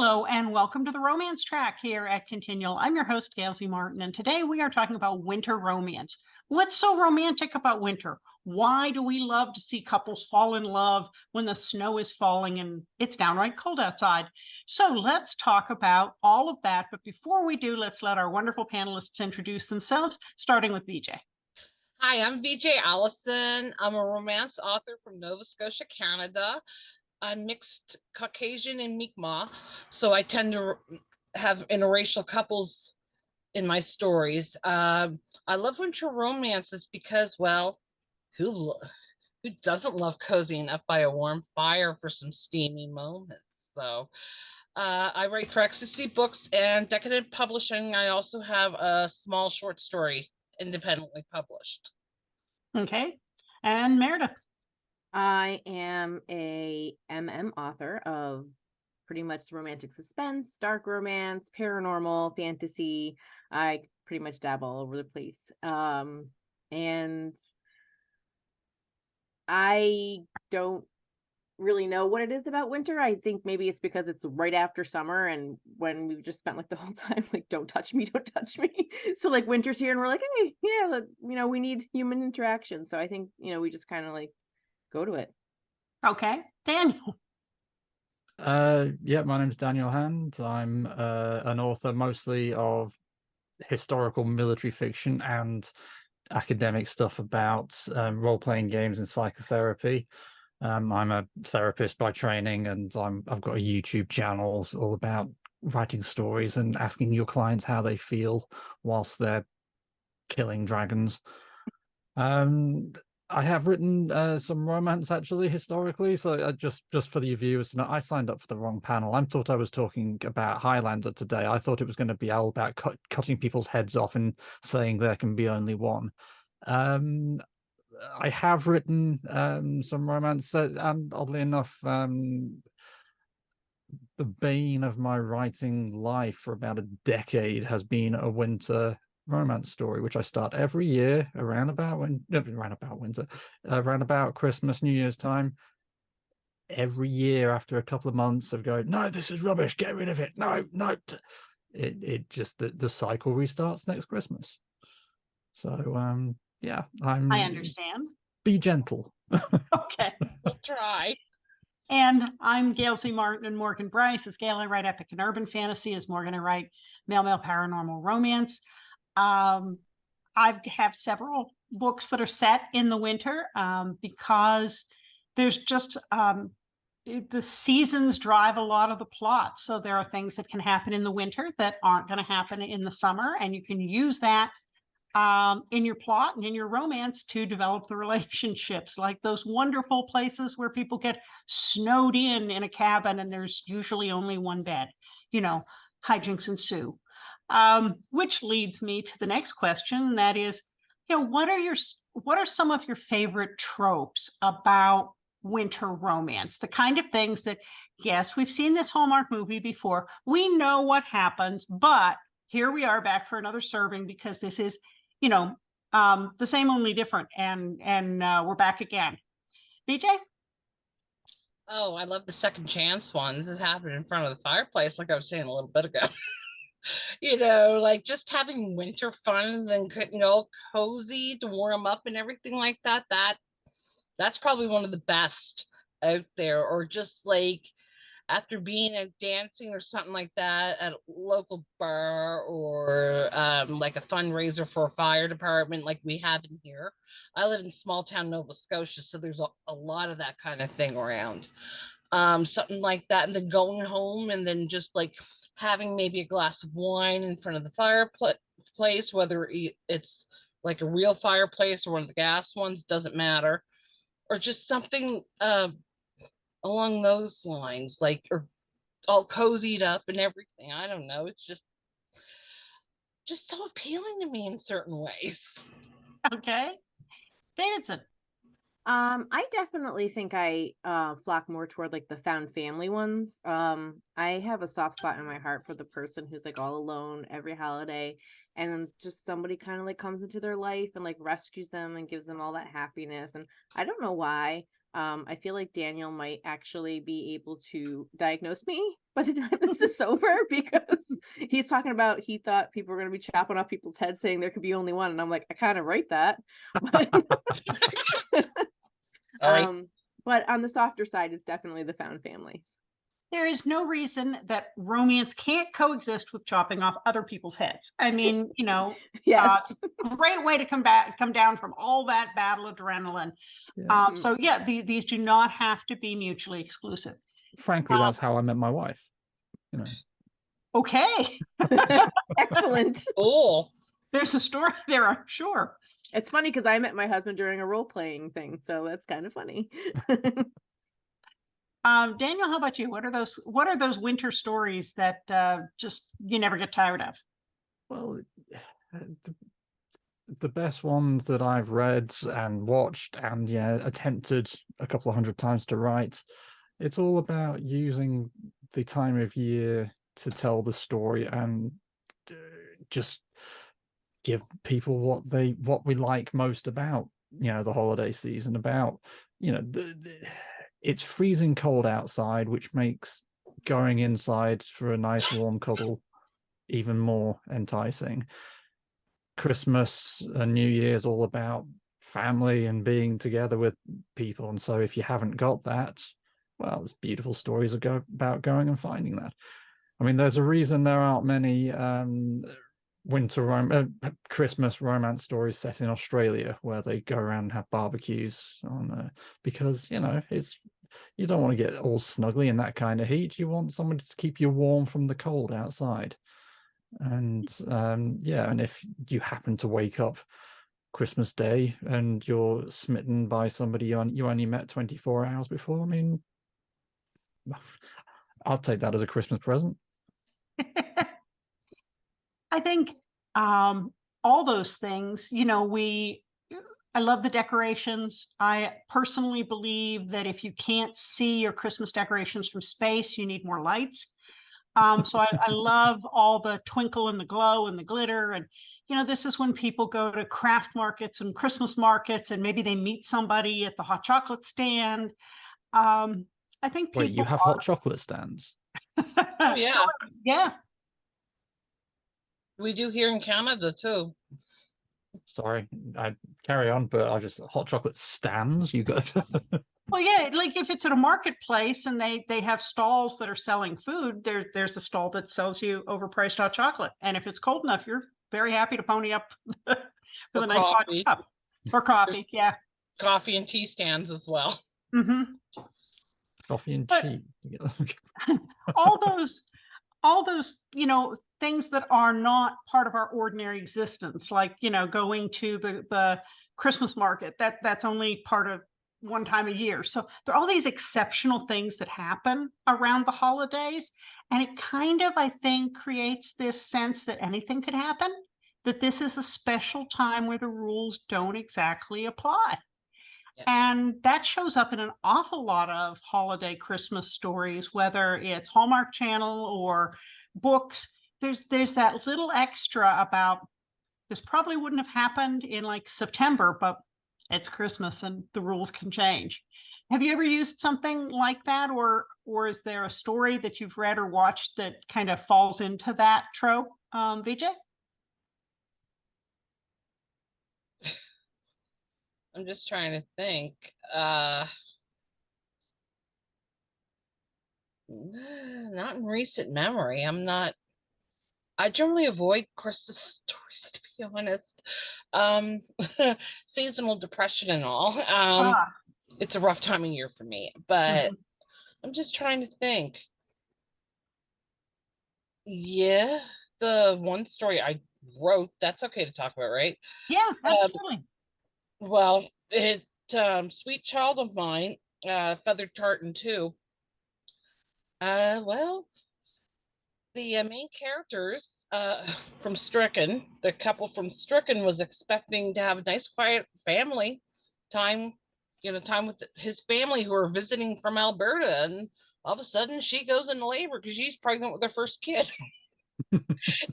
Hello and welcome to the Romance Track here at Continual. I'm your host, Gail Z Martin, and today we are talking about winter romance. What's so romantic about winter? Why do we love to see couples fall in love when the snow is falling and it's downright cold outside? So let's talk about all of that. But before we do, let's let our wonderful panelists introduce themselves, starting with VJ. Hi, I'm VJ Allison. I'm a romance author from Nova Scotia, Canada. I'm mixed Caucasian and Mi'kmaq, so I tend to have interracial couples in my stories. I love winter romances because, well, who doesn't love cozying up by a warm fire for some steamy moments? So I write for Ecstasy Books and Decadent Publishing. I also have a small short story independently published. Okay. And Meredith. I am a author of pretty much romantic suspense, dark romance, paranormal, fantasy. I pretty much dabble all over the place. And I don't really know what it is about winter. I think maybe it's because it's right after summer and when we've just spent like the whole time like don't touch me. So like winter's here and we're like, hey, yeah, we need human interaction. So I think, we just kind of like go to it. Okay. Daniel. Yeah, my name's Daniel Hand. I'm an author mostly of historical military fiction and academic stuff about role-playing games and psychotherapy. I'm a therapist by training, and I've got a YouTube channel all about writing stories and asking your clients how they feel whilst they're killing dragons. I have written some romance actually historically, so just for the viewers to know, I signed up for the wrong panel. I thought I was talking about Highlander today. I thought it was going to be all about cutting people's heads off and saying there can be only one. I have written some romance, and oddly enough, the bane of my writing life for about a decade has been a winter romance story, which I start every year around about Christmas, New Year's time. Every year after a couple of months of going, no, this is rubbish, get rid of it, no, it just the cycle restarts next Christmas. So yeah, I understand. Be gentle. Okay. We'll try. And I'm Gail Z Martin, and Morgan Brice. As Gail, I write epic and urban fantasy. As Morgan, I write male paranormal romance. I have several books that are set in the winter because there's just the seasons drive a lot of the plot. So there are things that can happen in the winter that aren't going to happen in the summer, and you can use that in your plot and in your romance to develop the relationships, like those wonderful places where people get snowed in a cabin and there's usually only one bed, hijinks ensue. Which leads me to the next question, that is, what are some of your favorite tropes about winter romance? The kind of things that, yes, we've seen this Hallmark movie before, we know what happens, but here we are back for another serving because this is the same, only different. And we're back again. VJ? Oh, I love the second chance ones. This happened in front of the fireplace, like I was saying a little bit ago. Like just having winter fun and then getting all cozy to warm up and everything like that. That's probably one of the best out there. Or just like after being out dancing or something like that at a local bar, or like a fundraiser for a fire department like we have in here. I live in small town Nova Scotia, so there's a lot of that kind of thing around. Something like that, and then going home and then just like having maybe a glass of wine in front of the fireplace, whether it's like a real fireplace or one of the gas ones, doesn't matter, or just something along those lines, like, or all cozied up and everything. I don't know. It's just so appealing to me in certain ways. Okay. Davidson. I definitely think I flock more toward like the found family ones. I have a soft spot in my heart for the person who's like all alone every holiday, and just somebody kind of like comes into their life and like rescues them and gives them all that happiness. And I don't know why. I feel like Daniel might actually be able to diagnose me by the time this is over, because he's talking about he thought people were going to be chopping off people's heads saying there could be only one. And I'm like, I kind of write that. But, All right. but on the softer side, it's definitely the found families. There is no reason that romance can't coexist with chopping off other people's heads. I mean, Yes. great way to come down from all that battle adrenaline. Yeah. So yeah, these do not have to be mutually exclusive. Frankly, that's how I met my wife. Okay. Excellent. Cool. There's a story there, I'm sure. It's funny because I met my husband during a role-playing thing, so that's kind of funny. Daniel, how about you? What are those winter stories that just you never get tired of? Well, the best ones that I've read and watched and attempted a couple of hundred times to write, it's all about using the time of year to tell the story and just give people what we like most about the holiday season, about it's freezing cold outside, which makes going inside for a nice warm cuddle even more enticing. Christmas and New Year's all about family and being together with people, and so if you haven't got that, well, there's beautiful stories about going and finding that. I mean, there's a reason there aren't many Christmas romance stories set in Australia where they go around and have barbecues on because you don't want to get all snuggly in that kind of heat. You want someone to keep you warm from the cold outside. And and if you happen to wake up Christmas Day and you're smitten by somebody you only met 24 hours before, I mean, I'll take that as a Christmas present. I think all those things, I love the decorations. I personally believe that if you can't see your Christmas decorations from space, you need more lights. So I love all the twinkle and the glow and the glitter. And, this is when people go to craft markets and Christmas markets, and maybe they meet somebody at the hot chocolate stand. I think people. Wait, you have hot chocolate stands? Oh, yeah. So, yeah. We do here in Canada too. Sorry, I carry on, but I just hot chocolate stands. You got. Well, yeah, like if it's at a marketplace and they have stalls that are selling food, there's a stall that sells you overpriced hot chocolate, and if it's cold enough, you're very happy to pony up with a nice hot cup or coffee. Yeah, coffee and tea stands as well. Mm-hmm. Coffee and tea. all those things that are not part of our ordinary existence, like going to the Christmas market, that's only part of one time a year. So there are all these exceptional things that happen around the holidays, and it kind of, I think, creates this sense that anything could happen, that this is a special time where the rules don't exactly apply. Yeah. And that shows up in an awful lot of holiday Christmas stories, whether it's Hallmark Channel or books. There's that little extra about this probably wouldn't have happened in like September, but it's Christmas and the rules can change. Have you ever used something like that, or is there a story that you've read or watched that kind of falls into that trope, VJ? I'm just trying to think. Not in recent memory. I generally avoid Christmas stories, to be honest. Seasonal depression and all. It's a rough time of year for me, but I'm just trying to think. Yeah, the one story I wrote, that's okay to talk about, right? Yeah, absolutely. Well, it Sweet Child of Mine, Feathered Tartan 2. Well, the main characters from Stricken, the couple from Stricken, was expecting to have a nice quiet family time, time with his family who are visiting from Alberta, and all of a sudden she goes into labor because she's pregnant with her first kid.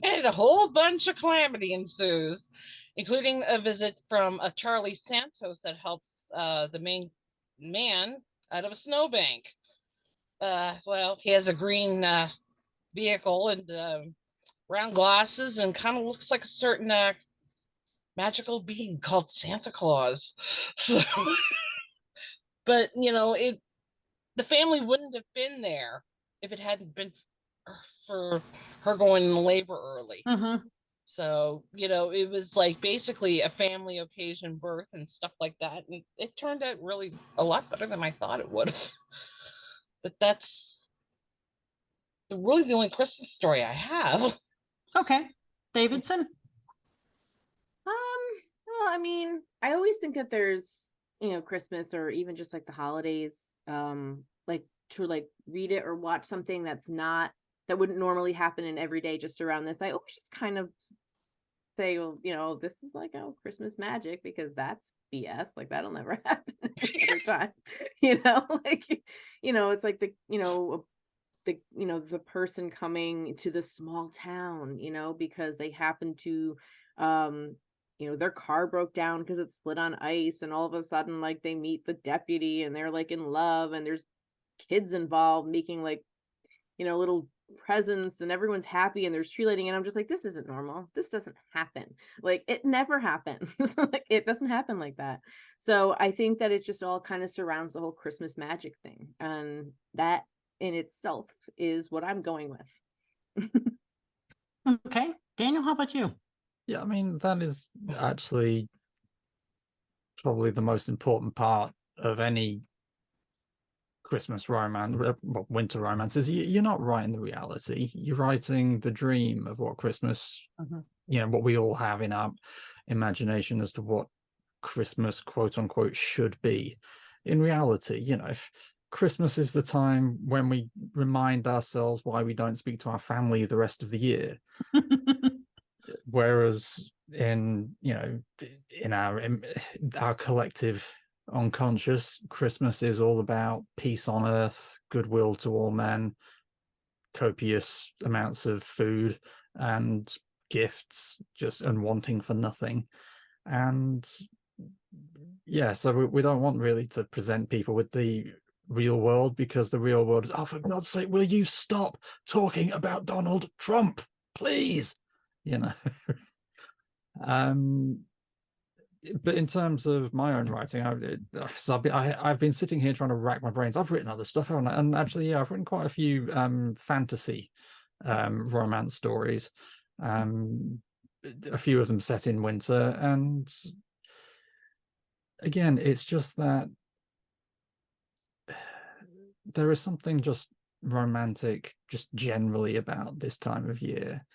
And a whole bunch of calamity ensues, including a visit from a Charlie Santos that helps the main man out of a snowbank. Well, he has a green vehicle and round glasses and kind of looks like a certain magical being called Santa Claus. So, but the family wouldn't have been there if it hadn't been for her going in labor early. Mm-hmm. So, it was like basically a family occasion birth and stuff like that. And it turned out really a lot better than I thought it would have. But that's really the only Christmas story I have. Okay. Davidson? Well, I mean, I always think that there's, Christmas or even just like the holidays, like to like read it or watch something that wouldn't normally happen in every day just around this. I always just kind of say, well, this is like, Christmas magic, because that's BS. Like that'll never happen every time. It's like the person coming to the small town, because they happen to their car broke down because it slid on ice, and all of a sudden like they meet the deputy and they're like in love, and there's kids involved making like little presents, and everyone's happy, and there's tree lighting, and I'm just like, this isn't normal. This doesn't happen. Like it never happens. Like it doesn't happen like that. So I think that it just all kind of surrounds the whole Christmas magic thing, and that in itself is what I'm going with. Okay. Daniel, how about you? Yeah, I mean, that is actually probably the most important part of any Christmas romance, well, winter romance, is you're not writing the reality. You're writing the dream of what Christmas, what we all have in our imagination as to what Christmas, quote unquote, should be. In reality, if Christmas is the time when we remind ourselves why we don't speak to our family the rest of the year. Whereas in our collective unconscious, Christmas is all about peace on earth, goodwill to all men, copious amounts of food and gifts, and wanting for nothing. And yeah, so we don't want really to present people with the real world, because the real world is, oh, for God's sake, will you stop talking about Donald Trump, please? But in terms of my own writing, I've been sitting here trying to rack my brains. I've written other stuff, haven't I? And actually, I've written quite a few fantasy romance stories. A few of them set in winter, and again, it's just that there is something just romantic, just generally, about this time of year.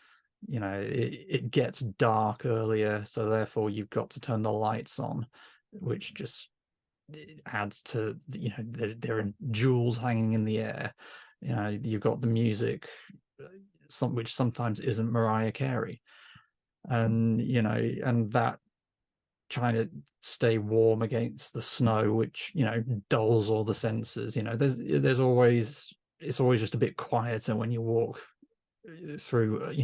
It gets dark earlier, so therefore you've got to turn the lights on, which just adds to, there are jewels hanging in the air. You've got the music, which sometimes isn't Mariah Carey, and and that trying to stay warm against the snow, which dulls all the senses. There's always, it's always just a bit quieter when you walk through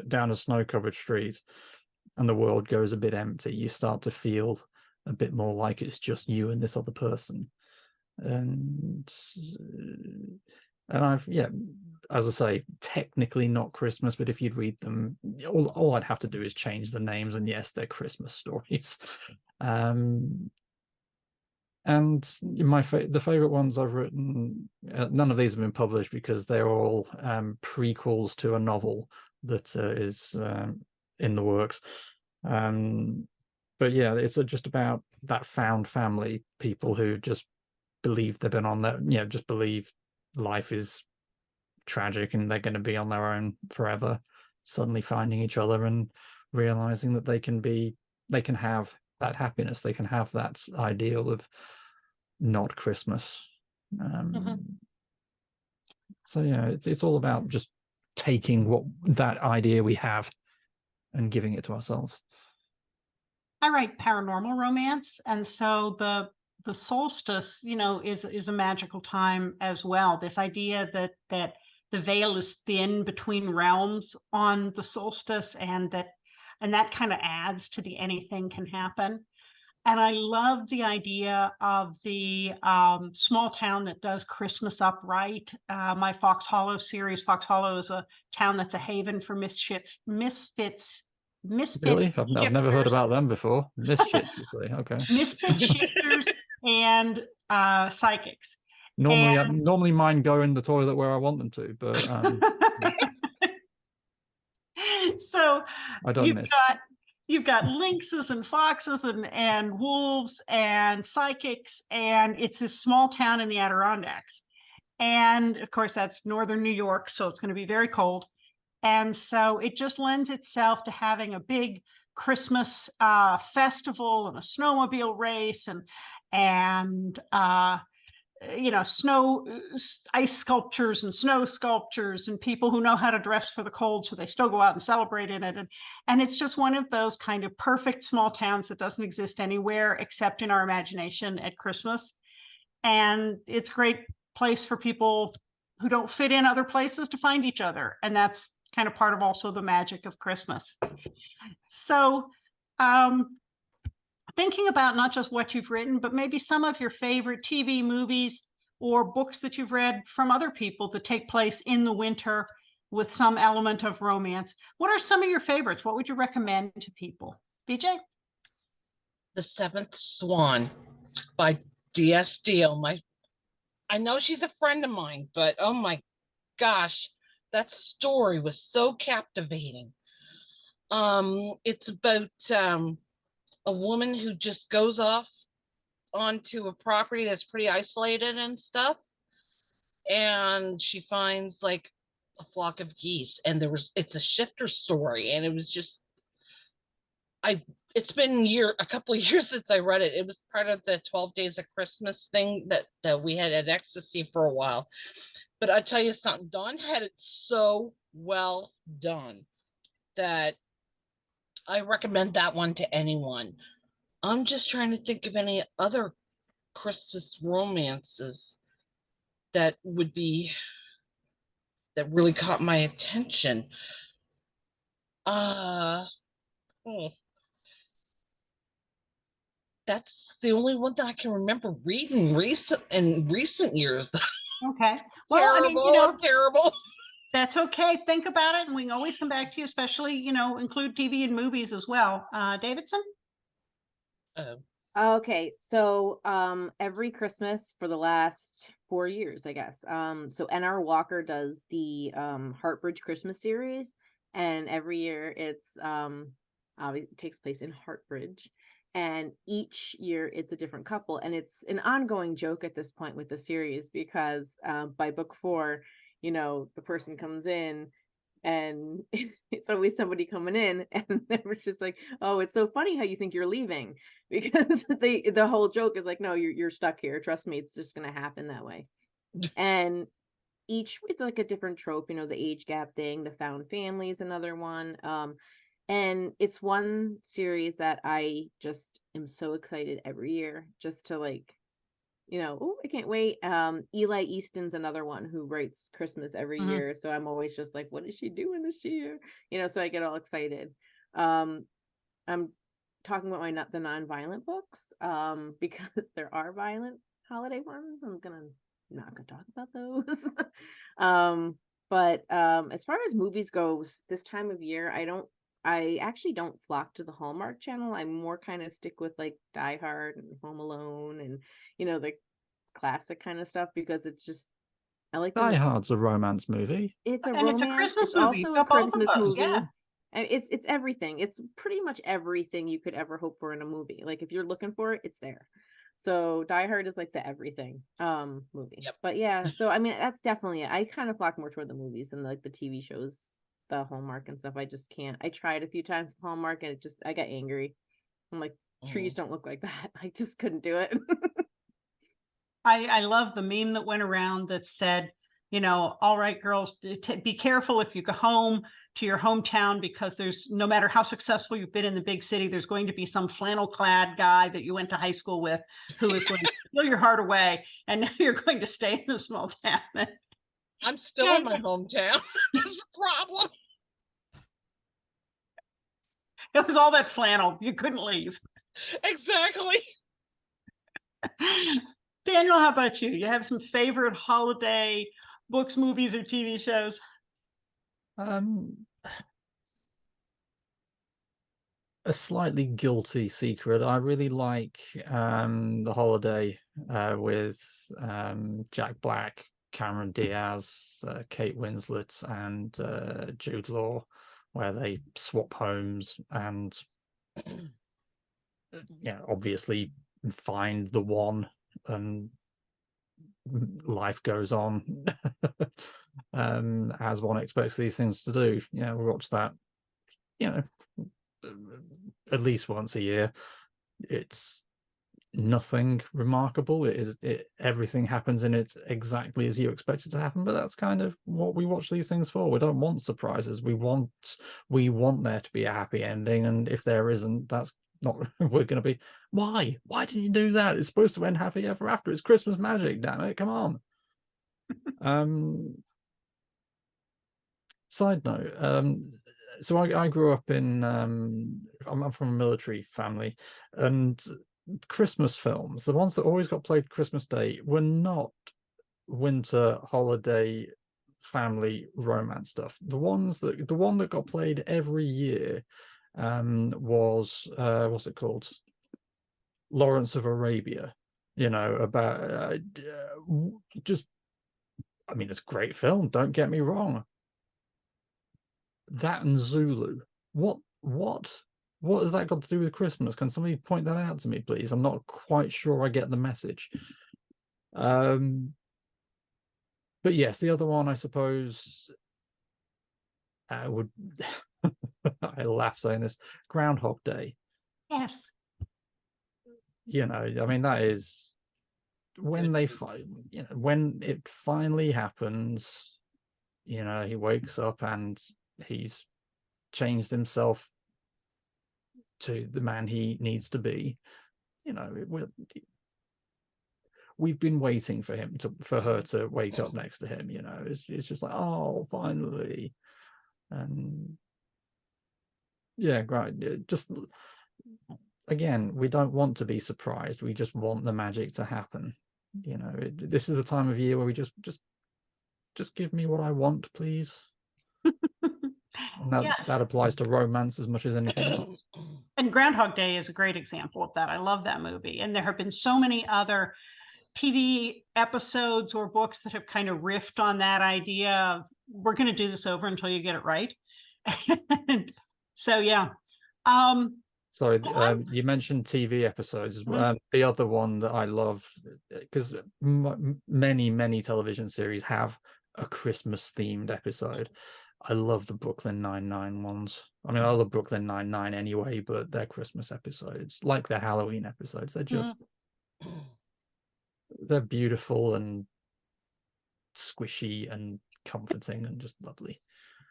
down a snow-covered street, and the world goes a bit empty. You start to feel a bit more like it's just you and this other person. And I've, as I say, technically not Christmas, but if you'd read them, all I'd have to do is change the names, and yes, they're Christmas stories. And the favorite ones I've written, none of these have been published because they're all prequels to a novel that is in the works. But yeah, it's just about that found family, people who just believe they've been on that, just believe life is tragic and they're going to be on their own forever, suddenly finding each other and realizing that they can have that happiness, they can have that ideal of not Christmas. So yeah, it's all about just taking that idea we have and giving it to ourselves. I write paranormal romance, and so the solstice, is a magical time as well. This idea that the veil is thin between realms on the solstice, and that kind of adds to the anything can happen. And I love the idea of the small town that does Christmas up right. My Fox Hollow series, Fox Hollow is a town that's a haven for misfit Really? I've never heard shifters, about them before. Misfits, you say? Okay. misfit shifters and psychics. Normally mine go in the toilet where I want them to, but So I don't miss. you've got lynxes and foxes and wolves and psychics, and it's this small town in the Adirondacks. And of course, that's northern New York, so it's going to be very cold. And so it just lends itself to having a big Christmas festival and a snowmobile race and ice sculptures and snow sculptures and people who know how to dress for the cold, so they still go out and celebrate in it. And it's just one of those kind of perfect small towns that doesn't exist anywhere except in our imagination at Christmas. And it's a great place for people who don't fit in other places to find each other. And that's kind of part of also the magic of Christmas. So, thinking about not just what you've written, but maybe some of your favorite TV, movies, or books that you've read from other people that take place in the winter with some element of romance. What are some of your favorites? What would you recommend to people? VJ? The Seventh Swan by D.S. Deal. I know she's a friend of mine, but oh my gosh, that story was so captivating. It's about a woman who just goes off onto a property that's pretty isolated and stuff, and she finds like a flock of geese, and it's a shifter story, and it was just it's been a couple of years since I read it. It was part of the 12 Days of Christmas thing that we had at Ecstasy for a while. But I tell you something, Dawn had it so well done that I recommend that one to anyone. I'm just trying to think of any other Christmas romances that really caught my attention. That's the only one that I can remember reading in recent years. Okay. Well, Terrible, terrible. That's okay. Think about it, and we can always come back to you, especially, include TV and movies as well. Davidson? Okay, so every Christmas for the last 4 years, I guess. So NR Walker does the Heartbridge Christmas series, and every year it takes place in Heartbridge. And each year it's a different couple, and it's an ongoing joke at this point with the series because by book 4, the person comes in and it's always somebody coming in, and it was just like, oh, it's so funny how you think you're leaving, because the whole joke is like, no, you're stuck here. Trust me, it's just gonna happen that way. And it's like a different trope, the age gap thing, the found family is another one. And it's one series that I just am so excited every year just to I can't wait. Eli Easton's another one who writes Christmas every year. So I'm always just like, what is she doing this year? So I get all excited. I'm talking about the non-violent books because there are violent holiday ones. I'm not gonna talk about those. But as far as movies goes, this time of year, I actually don't flock to the Hallmark Channel. I more kind of stick with like Die Hard and Home Alone and the classic kind of stuff, because it's just, I like Die Hard's a romance movie. It's a And romance. it's a Christmas it's movie. also Yeah, a Christmas both of those, movie. yeah. And it's everything. It's pretty much everything you could ever hope for in a movie. Like if you're looking for it, it's there. So Die Hard is like the everything movie. Yep. But yeah, so I mean that's definitely it. I kind of flock more toward the movies and like the TV shows, the Hallmark and stuff. I just can't. I tried a few times with Hallmark and I got angry. I'm like, trees don't look like that. I just couldn't do it. I love the meme that went around that said, all right, girls, be careful if you go home to your hometown, because no matter how successful you've been in the big city, there's going to be some flannel clad guy that you went to high school with who is going to steal your heart away. And now you're going to stay in the small town. I'm still in my hometown. That's the problem. It was all that flannel. You couldn't leave. Exactly. Daniel, how about you? You have some favorite holiday books, movies, or TV shows? A slightly guilty secret. I really like The Holiday with Jack Black, Cameron Diaz, Kate Winslet, and Jude Law, where they swap homes and obviously find the one, and life goes on as one expects these things to do. Yeah, we watch that, at least once a year. It's nothing remarkable. Everything happens in it exactly as you expect it to happen, but that's kind of what we watch these things for. We don't want surprises. We want there to be a happy ending, and if there isn't, that's not we're going to be, why didn't you do that? It's supposed to end happy ever after. It's Christmas magic, damn it, come on. Side note, so I grew up in I'm from a military family, and Christmas films, the ones that always got played Christmas Day, were not winter holiday family romance stuff. The one that got played every year was what's it called? Lawrence of Arabia. About just, I mean, it's a great film, don't get me wrong. That and Zulu. What has that got to do with Christmas? Can somebody point that out to me, please? I'm not quite sure I get the message. But yes, the other one, I suppose, would I laugh saying this, Groundhog Day. Yes. I mean, that is when when it finally happens, he wakes up and he's changed himself to the man he needs to be. We've been waiting for her to wake up next to him. It's just like, oh, finally. And yeah, great. Just again, we don't want to be surprised. We just want the magic to happen. This is a time of year where we just give me what I want, please. And that applies to romance as much as anything else. And Groundhog Day is a great example of that. I love that movie. And there have been so many other TV episodes or books that have kind of riffed on that idea of, we're going to do this over until you get it right. So, yeah. Sorry, you mentioned TV episodes. The other one that I love, because many television series have a Christmas themed episode. I love the Brooklyn Nine-Nine ones. I mean, I love Brooklyn Nine-Nine anyway, but they're Christmas episodes, like their Halloween episodes. They're just, they're beautiful and squishy and comforting and just lovely.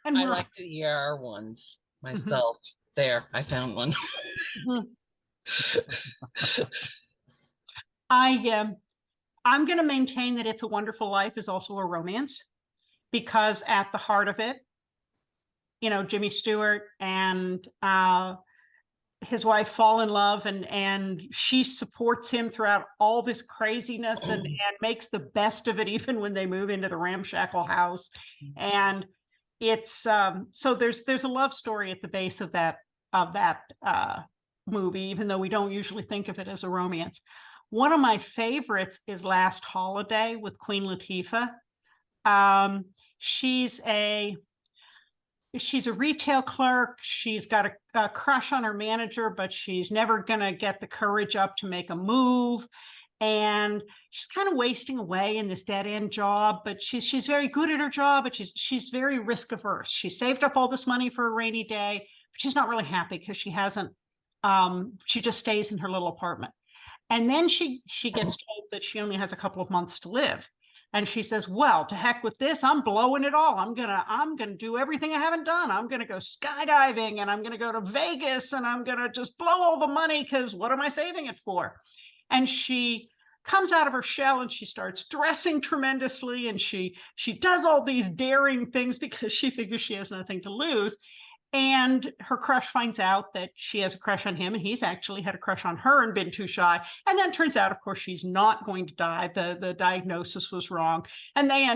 And I like the ER ones myself. There, I found one. I'm going to maintain that It's a Wonderful Life is also a romance, because at the heart of it, Jimmy Stewart and his wife fall in love, and she supports him throughout all this craziness and makes the best of it, even when they move into the ramshackle house. And it's so there's a love story at the base of that movie, even though we don't usually think of it as a romance. One of my favorites is Last Holiday with Queen Latifah. She's a retail clerk. She's got a crush on her manager, but she's never gonna get the courage up to make a move. And she's kind of wasting away in this dead-end job, but she's very good at her job, but she's very risk averse. She saved up all this money for a rainy day, but she's not really happy because she hasn't, she just stays in her little apartment. And then she gets told that she only has a couple of months to live. And she says, well, to heck with this, I'm blowing it all. I'm gonna do everything I haven't done. I'm gonna go skydiving, and I'm gonna go to Vegas, and I'm gonna just blow all the money, because what am I saving it for? And she comes out of her shell and she starts dressing tremendously, and she does all these daring things because she figures she has nothing to lose. And her crush finds out that she has a crush on him, and he's actually had a crush on her and been too shy. And then it turns out, of course, she's not going to die. The diagnosis was wrong, and they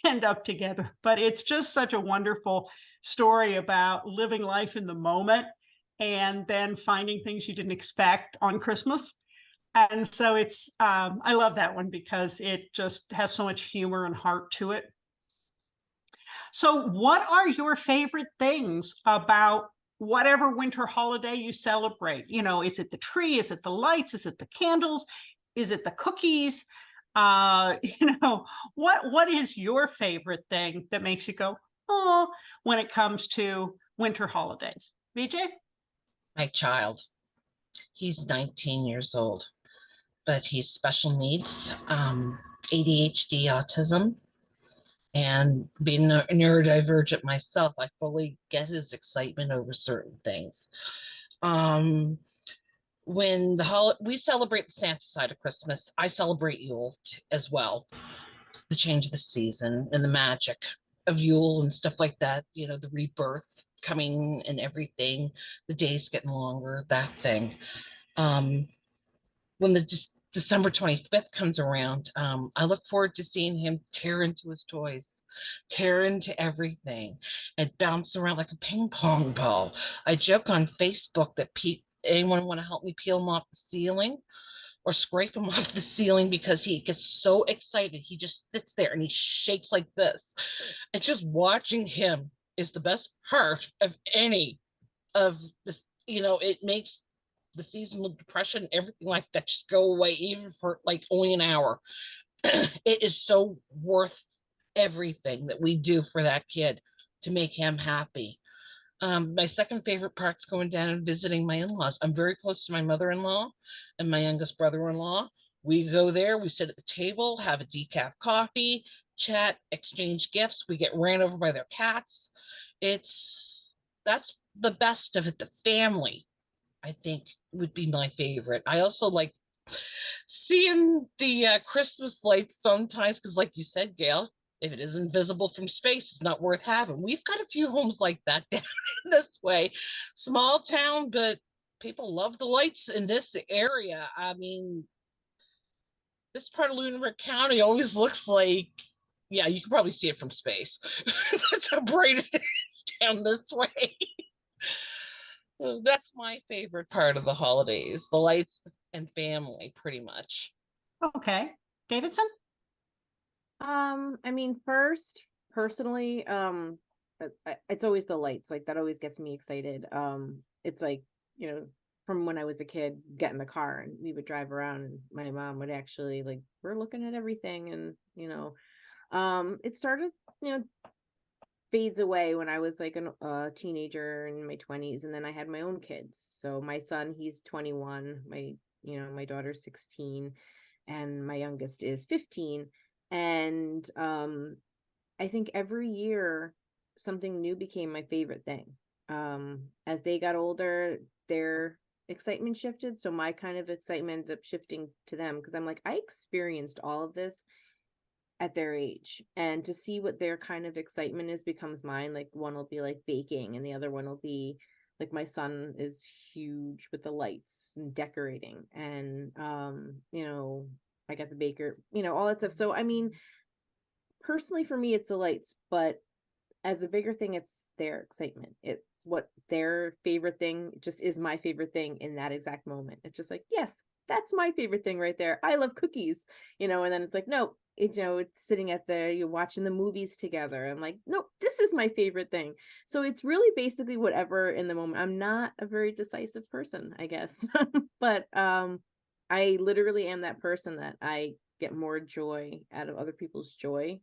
end up together. But it's just such a wonderful story about living life in the moment and then finding things you didn't expect on Christmas. And so it's I love that one because it just has so much humor and heart to it. So what are your favorite things about whatever winter holiday you celebrate? You know, is it the tree? Is it the lights? Is it the candles? Is it the cookies? You know, what is your favorite thing that makes you go, oh, when it comes to winter holidays? VJ? My child, he's 19 years old, but he's special needs, ADHD, autism. And being neurodivergent myself, I fully get his excitement over certain things. When we celebrate the Santa side of Christmas, I celebrate Yule as well. The change of the season and the magic of Yule and stuff like that. You know, the rebirth coming and everything. The days getting longer. That thing. When the December 25th comes around, I look forward to seeing him tear into his toys, tear into everything, and bounce around like a ping pong ball. I joke on Facebook that anyone want to help me peel him off the ceiling or scrape him off the ceiling, because he gets so excited. He just sits there and he shakes like this. And just watching him is the best part of any of this. You know, it makes the seasonal depression, everything like that, just go away, even for like only an hour. It is so worth everything that we do for that kid to make him happy. My second favorite part's going down and visiting my in-laws. I'm very close to my mother-in-law and my youngest brother-in-law. We go there, we sit at the table, have a decaf coffee, chat, exchange gifts. We get ran over by their cats. That's the best of it. The family, I think, would be my favorite. I also like seeing the Christmas lights sometimes, because like you said, Gail, if it isn't visible from space, it's not worth having. We've got a few homes like that down this way. Small town, but people love the lights in this area. I mean, this part of Lunenburg County always looks like, yeah, you can probably see it from space. That's how bright it is down this way. So that's my favorite part of the holidays, the lights and family, pretty much. Okay. Davidson? I mean, first, personally, it's always the lights. Like, that always gets me excited. It's like, you know, from when I was a kid, get in the car and we would drive around, and my mom would actually, like, we're looking at everything, and, you know, it started, you know, fades away when I was like a teenager in my 20s, and then I had my own kids. So my son, he's 21, my daughter's 16, and my youngest is 15. And I think every year something new became my favorite thing. As they got older, their excitement shifted, so my kind of excitement ended up shifting to them, because I'm like, I experienced all of this at their age, and to see what their kind of excitement is becomes mine. Like, one will be like baking, and the other one will be like, my son is huge with the lights and decorating, and you know, I got the baker, you know, all that stuff. So I mean, personally for me, it's the lights, but as a bigger thing, it's their excitement. What their favorite thing just is my favorite thing in that exact moment. It's just like, yes, that's my favorite thing right there. I love cookies, you know. And then it's like, no, it's, you know, it's sitting at you're watching the movies together. I'm like, no, this is my favorite thing. So it's really basically whatever in the moment. I'm not a very decisive person, I guess. But I literally am that person that I get more joy out of other people's joy,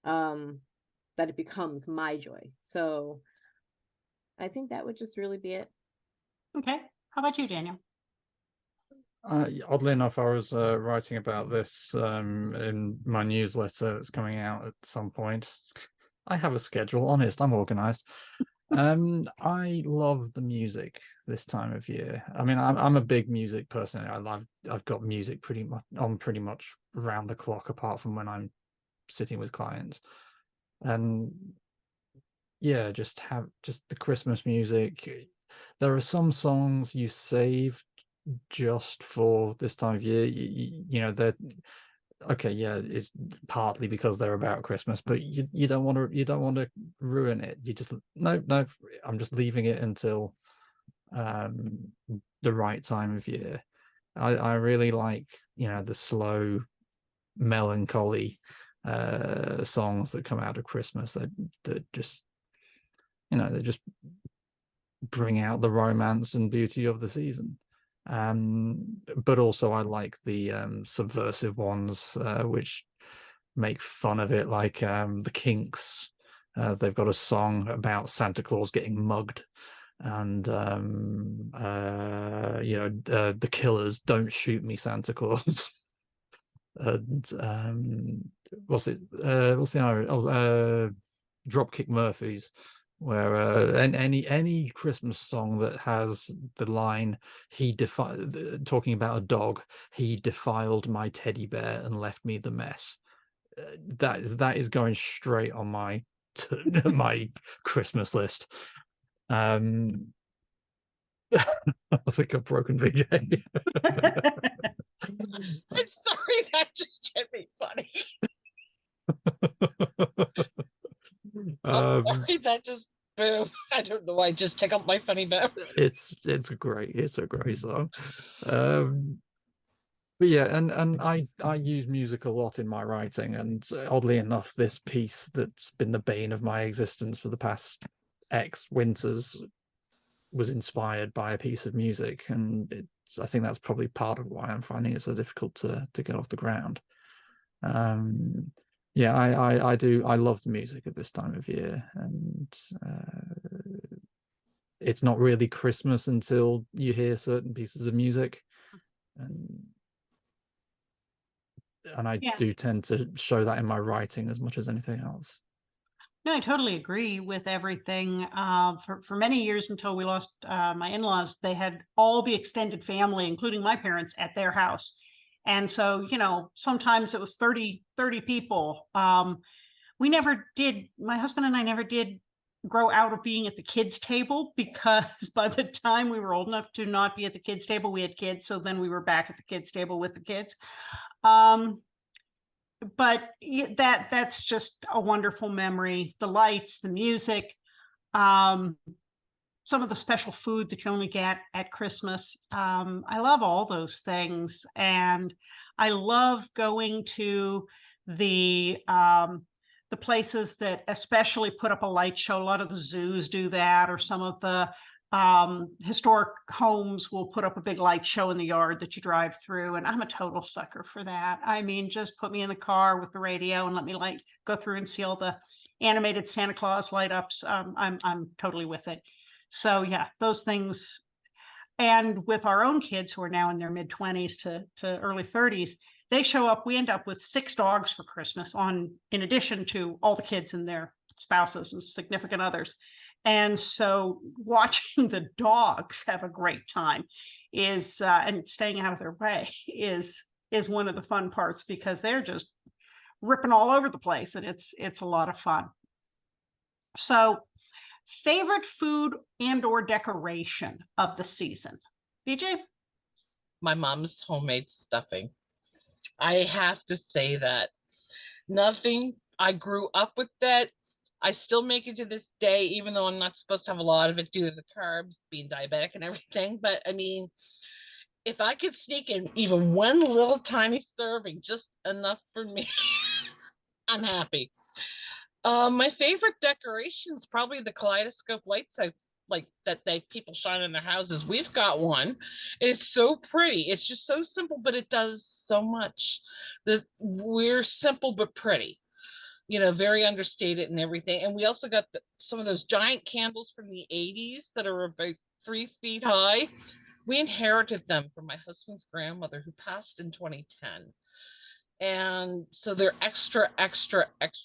that it becomes my joy. So I think that would just really be it. Okay. How about you, Daniel? Oddly enough, I was writing about this in my newsletter that's coming out at some point. I have a schedule, honest, I'm organized. I love the music this time of year. I mean, I'm a big music person. I've got music pretty much round the clock, apart from when I'm sitting with clients. And yeah, just the Christmas music. There are some songs you save just for this time of year. You know, they're okay, yeah, it's partly because they're about Christmas, but you don't want to ruin it. You just no, I'm just leaving it until the right time of year. I really like, you know, the slow melancholy songs that come out of Christmas that just, you know, they just bring out the romance and beauty of the season. But also I like the subversive ones which make fun of it, like the Kinks. They've got a song about Santa Claus getting mugged, and you know, the Killers, Don't Shoot Me, Santa Claus. And what's the Irish? Dropkick Murphys, where any Christmas song that has the line talking about a dog, he defiled my teddy bear and left me the mess. That is going straight on my my Christmas list. I think I've broken VJ. I'm sorry, that just hit me funny. I'm sorry, that just boom. I don't know why, I just tickled my funny bone. It's a great song. But yeah, and I use music a lot in my writing, and oddly enough, this piece that's been the bane of my existence for the past X winters was inspired by a piece of music, and I think that's probably part of why I'm finding it so difficult to get off the ground. Yeah, I love the music at this time of year, and it's not really Christmas until you hear certain pieces of music, and I do tend to show that in my writing as much as anything else. No, I totally agree with everything. For many years, until we lost my in-laws, they had all the extended family, including my parents, at their house. And so, you know, sometimes it was 30 people. We never did, my husband and I never did grow out of being at the kids' table, because by the time we were old enough to not be at the kids' table, we had kids. So then we were back at the kids' table with the kids. But that's just a wonderful memory. The lights, the music, some of the special food that you only get at Christmas. I love all those things, and I love going to the places that especially put up a light show. A lot of the zoos do that, or some of the historic homes will put up a big light show in the yard that you drive through, and I'm a total sucker for that. I mean, just put me in the car with the radio and let me go through and see all the animated Santa Claus light ups. I'm totally with it. So yeah, those things. And with our own kids, who are now in their mid-20s to early 30s, they show up. We end up with 6 dogs for Christmas, in addition to all the kids and their spouses and significant others. And so watching the dogs have a great time and staying out of their way is one of the fun parts, because they're just ripping all over the place, and it's a lot of fun. So, favorite food and or decoration of the season, VJ? My mom's homemade stuffing. I have to say that. I grew up with that. I still make it to this day, even though I'm not supposed to have a lot of it due to the carbs, being diabetic and everything. But I mean, if I could sneak in even one little tiny serving, just enough for me, I'm happy. My favorite decoration is probably the kaleidoscope lights like that people shine in their houses. We've got one, and it's so pretty. It's just so simple, but it does so much. We're simple but pretty, you know, very understated and everything. And we also got some of those giant candles from the 80s that are about 3 feet high. We inherited them from my husband's grandmother, who passed in 2010. And so they're extra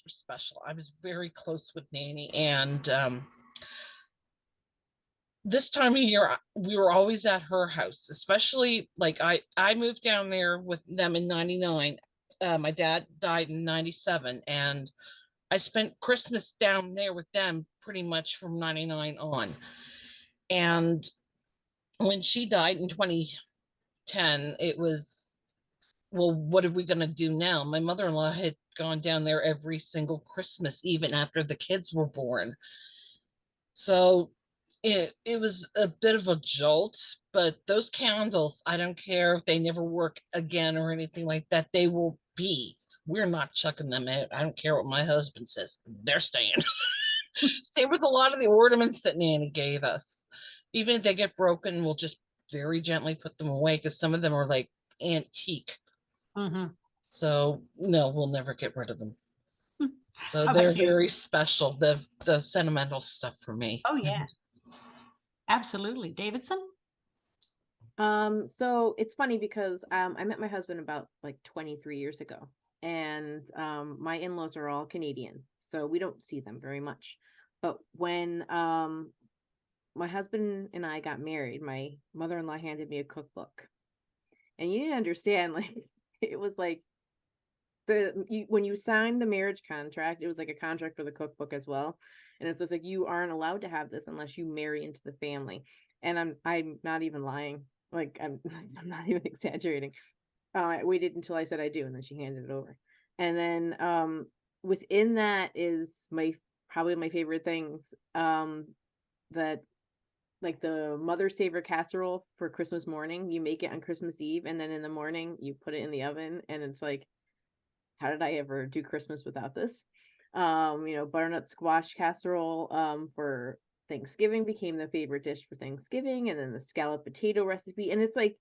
special. I was very close with Nanny, and this time of year we were always at her house, especially like I moved down there with them in 99. My dad died in 97, and I spent Christmas down there with them pretty much from 99 on. And when she died in 2010, it was, well, what are we going to do now? My mother-in-law had gone down there every single Christmas, even after the kids were born. So it was a bit of a jolt, but those candles, I don't care if they never work again or anything like that, they will be. We're not chucking them out. I don't care what my husband says. They're staying. Same with a lot of the ornaments that Nanny gave us. Even if they get broken, we'll just very gently put them away because some of them are like antique. Mhm. So no, we'll never get rid of them. So How they're about you? very special. The sentimental stuff for me. Oh, yes. Absolutely. Davidson? So it's funny because I met my husband about like 23 years ago, and my in-laws are all Canadian, so we don't see them very much. But when my husband and I got married, my mother-in-law handed me a cookbook. And you need to understand, like, it was like when you signed the marriage contract, it was like a contract for the cookbook as well. And it's just like you aren't allowed to have this unless you marry into the family. And I'm not even lying. Like I'm not even exaggerating. I waited until I said I do, and then she handed it over. And then within that is probably my favorite things. That like the Mother Saver casserole for Christmas morning. You make it on Christmas Eve, and then in the morning you put it in the oven, and it's like, how did I ever do Christmas without this? Butternut squash casserole for Thanksgiving became the favorite dish for Thanksgiving, and then the scallop potato recipe. And it's like,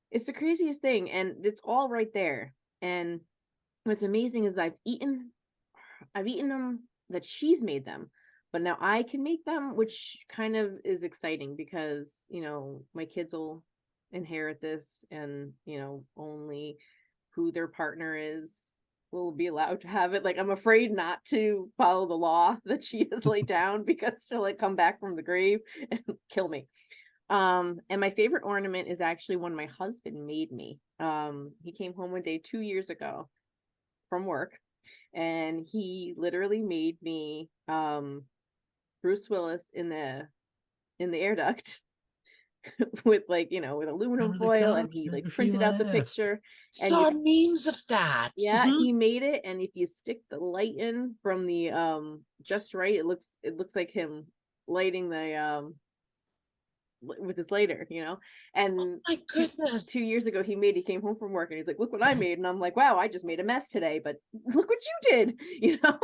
it's the craziest thing, and it's all right there. And what's amazing is I've eaten them that she's made them, but now I can make them, which kind of is exciting because, my kids will inherit this, and, only who their partner is will be allowed to have it. Like, I'm afraid not to follow the law that she has laid down because she'll like come back from the grave and kill me. And my favorite ornament is actually one my husband made me. He came home one day 2 years ago from work, and he literally made me Bruce Willis in the air duct with with aluminum Remember the foil, and cups he like if you printed out the left. picture. And Saw memes of that. yeah, Mhm. he made it, and if you stick the light in from the just right, it looks like him lighting the with his lighter, and My goodness. 2 years ago he came home from work, and he's like, look what I made. And I'm like, wow, I just made a mess today, but look what you did. So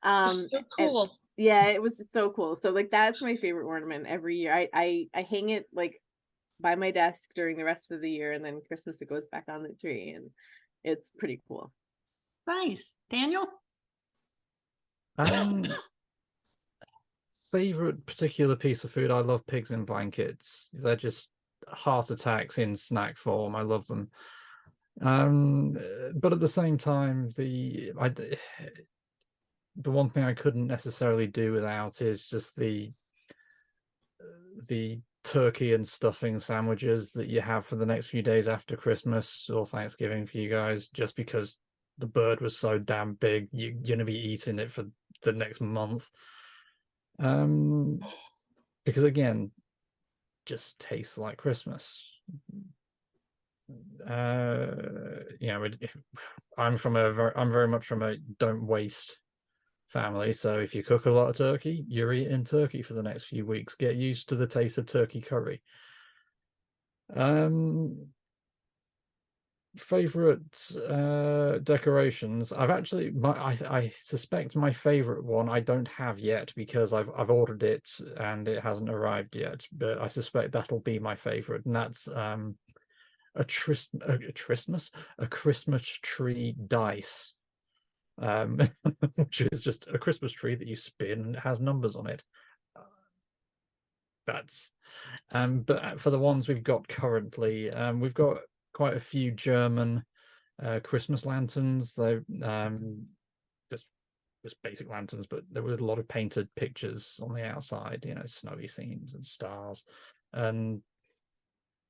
And cool. yeah, it was just so cool. So like that's my favorite ornament every year. I hang it like by my desk during the rest of the year, and then Christmas it goes back on the tree, and it's pretty cool. Nice. Daniel? Favorite particular piece of food, I love pigs in blankets. They're just heart attacks in snack form. I love them. But at the same time, the one thing I couldn't necessarily do without is just the turkey and stuffing sandwiches that you have for the next few days after Christmas or Thanksgiving for you guys, just because the bird was so damn big, you're gonna be eating it for the next month. Because again, just tastes like Christmas. I'm very much from a don't waste family. So if you cook a lot of turkey, you're eating turkey for the next few weeks. Get used to the taste of turkey curry. Favorite decorations. I suspect my favorite one I don't have yet because I've ordered it and it hasn't arrived yet, but I suspect that'll be my favorite, and that's a Christmas tree dice. Which is just a Christmas tree that you spin and it has numbers on it. But for the ones we've got currently, we've got quite a few German Christmas lanterns. They're just basic lanterns, but there was a lot of painted pictures on the outside, snowy scenes and stars. And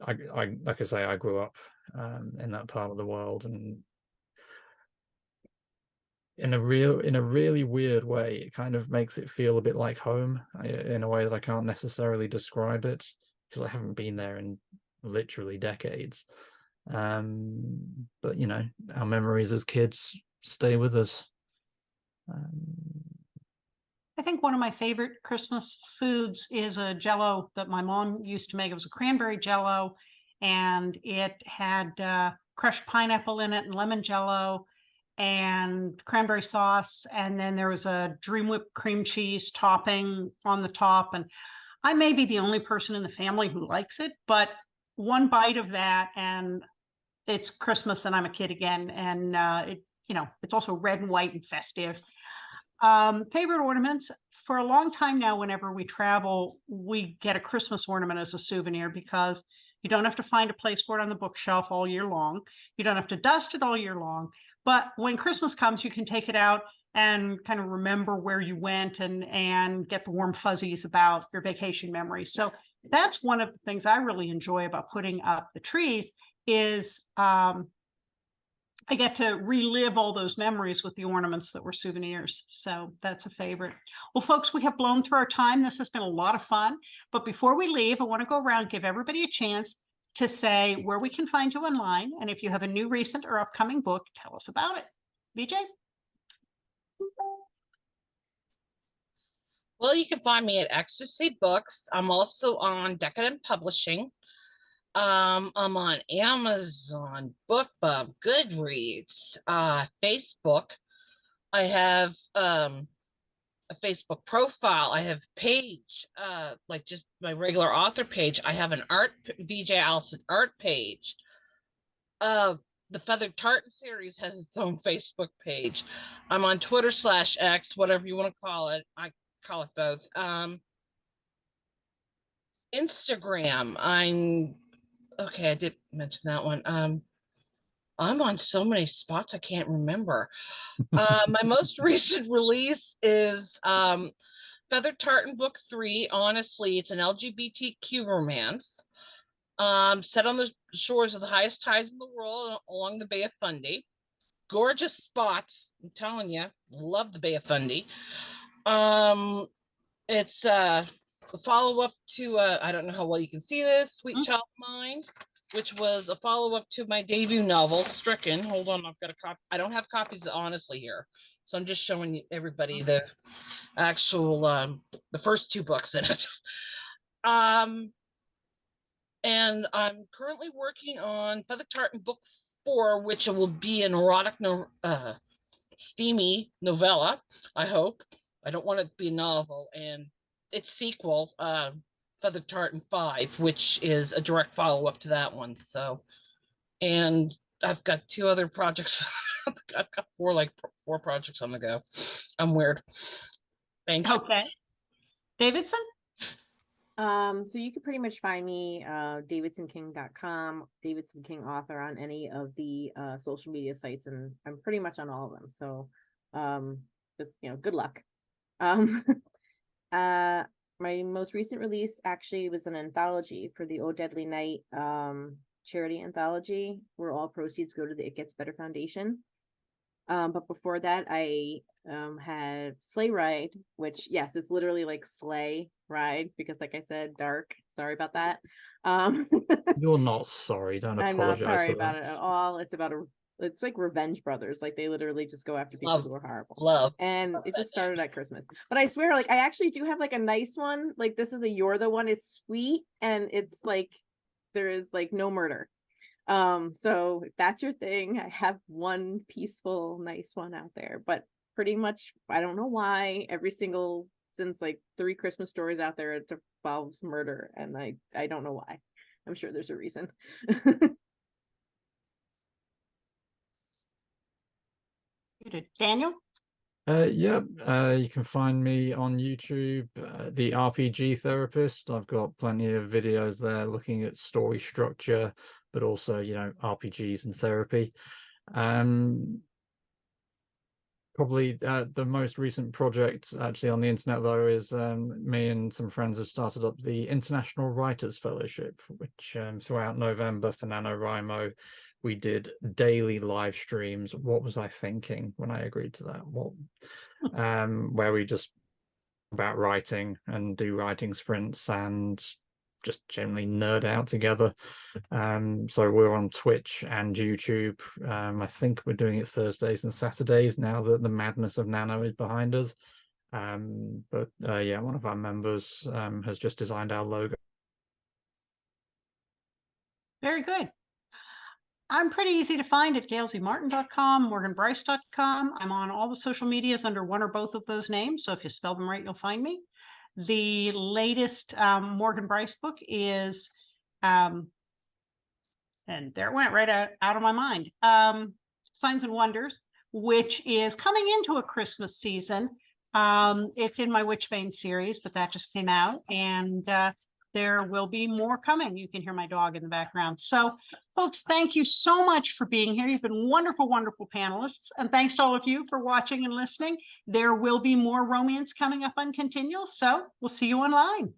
I like I say, I grew up in that part of the world, and in a really weird way. It kind of makes it feel a bit like home in a way that I can't necessarily describe it, because I haven't been there in literally decades. But you know, our memories as kids stay with us. I think one of my favorite Christmas foods is a Jell-O that my mom used to make. It was a cranberry Jell-O, and it had crushed pineapple in it and lemon Jell-O and cranberry sauce, and then there was a Dream Whipped cream cheese topping on the top. And I may be the only person in the family who likes it, but one bite of that and it's Christmas and I'm a kid again. And it, you know, it's also red and white and festive. Favorite ornaments for a long time now, whenever we travel, we get a Christmas ornament as a souvenir, because you don't have to find a place for it on the bookshelf all year long. You don't have to dust it all year long. But when Christmas comes, you can take it out and kind of remember where you went and get the warm fuzzies about your vacation memories. So that's one of the things I really enjoy about putting up the trees is I get to relive all those memories with the ornaments that were souvenirs. So that's a favorite. Well, folks, we have blown through our time. This has been a lot of fun. But before we leave, I want to go around, give everybody a chance to say where we can find you online. And if you have a new, recent, or upcoming book, tell us about it. VJ? Well, you can find me at Ecstasy Books. I'm also on Decadent Publishing. I'm on Amazon, BookBub, Goodreads, Facebook. I have a Facebook profile. I have page, like just my regular author page. I have an VJ Allison art page. The Feathered Tartan series has its own Facebook page. I'm on Twitter/X, whatever you want to call it. I call it both. Instagram, okay, I did mention that one. I'm on so many spots I can't remember. My most recent release is Feathered Tartan Book 3. Honestly, it's an LGBTQ romance set on the shores of the highest tides in the world along the Bay of Fundy. Gorgeous spots, I'm telling you. Love the Bay of Fundy. It's a follow-up to, I don't know how well you can see this, Sweet Child of Mine, which was a follow-up to my debut novel, Stricken. Hold on, I've got a copy. I don't have copies, honestly, here. So I'm just showing everybody the actual, the first 2 books in it. And I'm currently working on Feather Tartan Book 4, which will be an erotic, steamy novella, I hope. I don't want it to be a novel. And its sequel, Feather Tartan 5, which is a direct follow-up to that one. So, and I've got 2 other projects. I've got 4 projects on the go. I'm weird. Thanks. Okay. Davidson? So you can pretty much find me davidsonking.com, Davidson King author on any of the social media sites, and I'm pretty much on all of them. So just, you know, good luck. My most recent release actually was an anthology for the Oh Deadly Night charity anthology, where all proceeds go to the It Gets Better Foundation. But before that, I had Sleigh Ride, which, yes, it's literally like sleigh ride, because like I said, dark. Sorry about that. You're not sorry. Don't I'm not apologize sorry for about that. it at all. It's like Revenge Brothers. Like they literally just go after people who are horrible. Love. And Love it that just started at Christmas. But I swear, like I actually do have like a nice one. Like this is a You're the One. It's sweet, and it's like there is like no murder. So if that's your thing, I have one peaceful, nice one out there. But pretty much, I don't know why since like 3 Christmas stories out there, it involves murder, and I don't know why. I'm sure there's a reason. Daniel? You can find me on YouTube, the RPG Therapist. I've got plenty of videos there looking at story structure, but also, you know, RPGs and therapy. Probably the most recent project actually on the internet, though, is me and some friends have started up the International Writers Fellowship, which throughout November for NaNoWriMo, we did daily live streams. What was I thinking when I agreed to that? What, where we just about writing and do writing sprints and just generally nerd out together. So we're on Twitch and YouTube. I think we're doing it Thursdays and Saturdays now that the madness of Nano is behind us. But yeah, one of our members has just designed our logo. Very good. I'm pretty easy to find at gailzmartin.com, morganbrice.com. I'm on all the social medias under one or both of those names. So if you spell them right, you'll find me. The latest Morgan Brice book is, and there it went right out of my mind, Signs and Wonders, which is coming into a Christmas season. It's in my Witchbane series, but that just came out, and there will be more coming. You can hear my dog in the background. So folks, thank you so much for being here. You've been wonderful, wonderful panelists. And thanks to all of you for watching and listening. There will be more romance coming up on Continual. So we'll see you online.